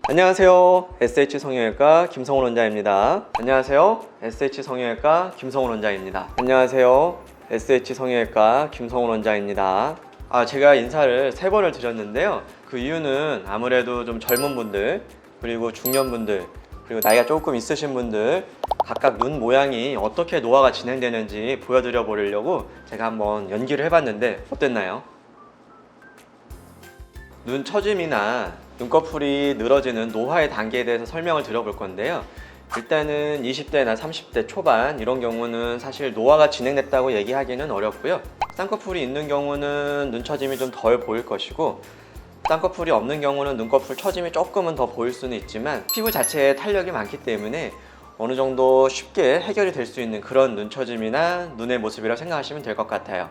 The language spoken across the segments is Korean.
안녕하세요. SH 성형외과 김성훈 원장입니다. 안녕하세요. SH 성형외과 김성훈 원장입니다. 안녕하세요. SH 성형외과 김성훈 원장입니다. 제가 인사를 3번을 드렸는데요. 그 이유는 아무래도 좀 젊은 분들, 그리고 중년분들, 그리고 나이가 조금 있으신 분들 각각 눈 모양이 어떻게 노화가 진행되는지 보여드려 보려고 제가 한번 연기를 해봤는데 어땠나요? 눈 처짐이나 눈꺼풀이 늘어지는 노화의 단계에 대해서 설명을 드려볼 건데요. 일단은 20대나 30대 초반 이런 경우는 사실 노화가 진행됐다고 얘기하기는 어렵고요. 쌍꺼풀이 있는 경우는 눈 처짐이 좀 덜 보일 것이고, 쌍꺼풀이 없는 경우는 눈꺼풀 처짐이 조금은 더 보일 수는 있지만 피부 자체에 탄력이 많기 때문에 어느 정도 쉽게 해결이 될 수 있는 그런 눈 처짐이나 눈의 모습이라고 생각하시면 될 것 같아요.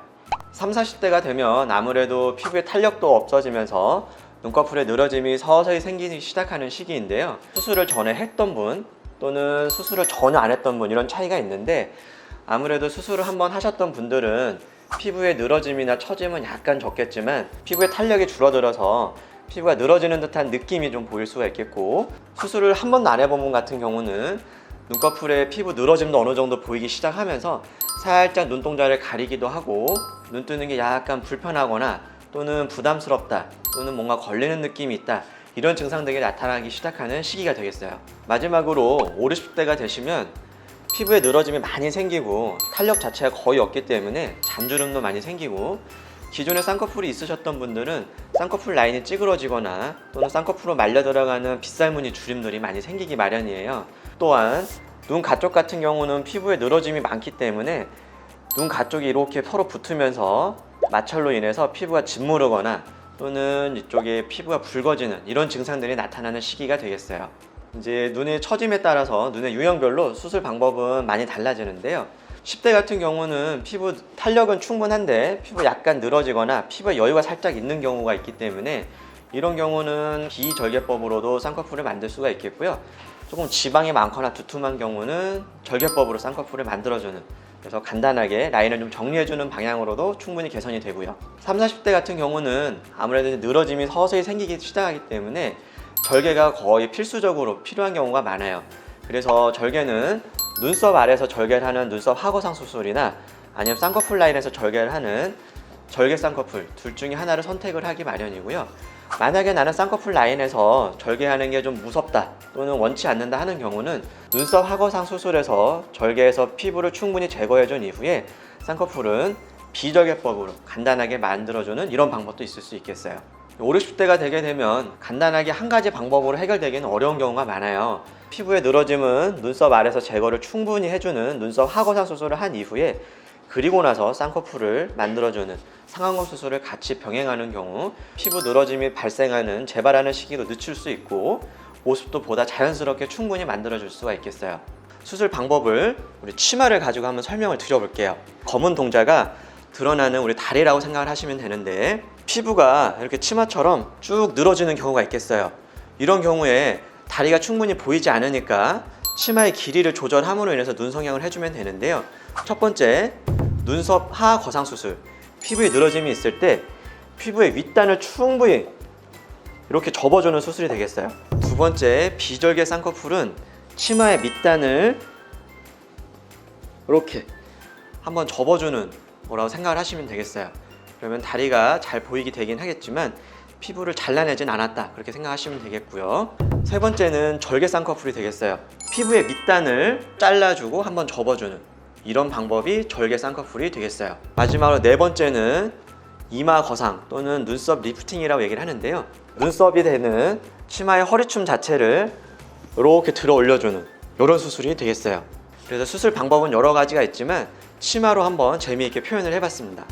30, 40대가 되면 아무래도 피부의 탄력도 없어지면서 눈꺼풀에 늘어짐이 서서히 생기기 시작하는 시기인데요. 수술을 전에 했던 분 또는 수술을 전혀 안 했던 분, 이런 차이가 있는데, 아무래도 수술을 한번 하셨던 분들은 피부의 늘어짐이나 처짐은 약간 적겠지만 피부의 탄력이 줄어들어서 피부가 늘어지는 듯한 느낌이 좀 보일 수가 있겠고, 수술을 한 번도 안 해본 분 같은 경우는 눈꺼풀에 피부 늘어짐도 어느 정도 보이기 시작하면서 살짝 눈동자를 가리기도 하고 눈 뜨는 게 약간 불편하거나 또는 부담스럽다, 또는 뭔가 걸리는 느낌이 있다, 이런 증상들이 나타나기 시작하는 시기가 되겠어요. 마지막으로 50, 60대가 되시면 피부에 늘어짐이 많이 생기고 탄력 자체가 거의 없기 때문에 잔주름도 많이 생기고, 기존에 쌍꺼풀이 있으셨던 분들은 쌍꺼풀 라인이 찌그러지거나 또는 쌍꺼풀로 말려 들어가는 빗살무늬 주름들이 많이 생기기 마련이에요. 또한 눈 가쪽 같은 경우는 피부에 늘어짐이 많기 때문에 눈 가쪽이 이렇게 서로 붙으면서 마찰로 인해서 피부가 짓무르거나 또는 이쪽에 피부가 붉어지는 이런 증상들이 나타나는 시기가 되겠어요. 이제 눈의 처짐에 따라서 눈의 유형별로 수술 방법은 많이 달라지는데요. 10대 같은 경우는 피부 탄력은 충분한데 피부 약간 늘어지거나 피부에 여유가 살짝 있는 경우가 있기 때문에 이런 경우는 비절개법으로도 쌍꺼풀을 만들 수가 있겠고요. 조금 지방이 많거나 두툼한 경우는 절개법으로 쌍꺼풀을 만들어주는, 그래서 간단하게 라인을 좀 정리해주는 방향으로도 충분히 개선이 되고요. 30, 40대 같은 경우는 아무래도 늘어짐이 서서히 생기기 시작하기 때문에 절개가 거의 필수적으로 필요한 경우가 많아요. 그래서 절개는 눈썹 아래에서 절개를 하는 눈썹 하거상 수술이나 아니면 쌍꺼풀 라인에서 절개를 하는 절개 쌍꺼풀, 둘 중에 하나를 선택을 하기 마련이고요. 만약에 나는 쌍꺼풀 라인에서 절개하는 게 좀 무섭다 또는 원치 않는다 하는 경우는 눈썹 하거상 수술에서 절개해서 피부를 충분히 제거해 준 이후에 쌍꺼풀은 비절개법으로 간단하게 만들어주는 이런 방법도 있을 수 있겠어요. 50, 60대가 되게 되면 간단하게 한 가지 방법으로 해결되기는 어려운 경우가 많아요. 피부의 늘어짐은 눈썹 아래에서 제거를 충분히 해주는 눈썹 하거상 수술을 한 이후에 그리고 나서 쌍꺼풀을 만들어주는 상안검 수술을 같이 병행하는 경우 피부 늘어짐이 발생하는 재발하는 시기도 늦출 수 있고 모습도 보다 자연스럽게 충분히 만들어줄 수가 있겠어요. 수술 방법을 우리 치마를 가지고 한번 설명을 드려볼게요. 검은 동자가 드러나는 우리 다리라고 생각을 하시면 되는데, 피부가 이렇게 치마처럼 쭉 늘어지는 경우가 있겠어요. 이런 경우에 다리가 충분히 보이지 않으니까 치마의 길이를 조절함으로 인해서 눈 성형을 해주면 되는데요. 첫 번째, 눈썹 하 거상 수술. 피부에 늘어짐이 있을 때 피부의 윗단을 충분히 이렇게 접어주는 수술이 되겠어요. 두 번째, 비절개 쌍꺼풀은 치마의 밑단을 이렇게 한번 접어주는 거라고 생각을 하시면 되겠어요. 그러면 다리가 잘 보이게 되긴 하겠지만 피부를 잘라내진 않았다, 그렇게 생각하시면 되겠고요. 세 번째는 절개 쌍꺼풀이 되겠어요. 피부의 밑단을 잘라주고 한번 접어주는 이런 방법이 절개 쌍꺼풀이 되겠어요. 마지막으로 네 번째는 이마 거상 또는 눈썹 리프팅이라고 얘기를 하는데요. 눈썹이 되는 치마의 허리춤 자체를 이렇게 들어 올려주는 이런 수술이 되겠어요. 그래서 수술 방법은 여러 가지가 있지만 치마로 한번 재미있게 표현을 해봤습니다.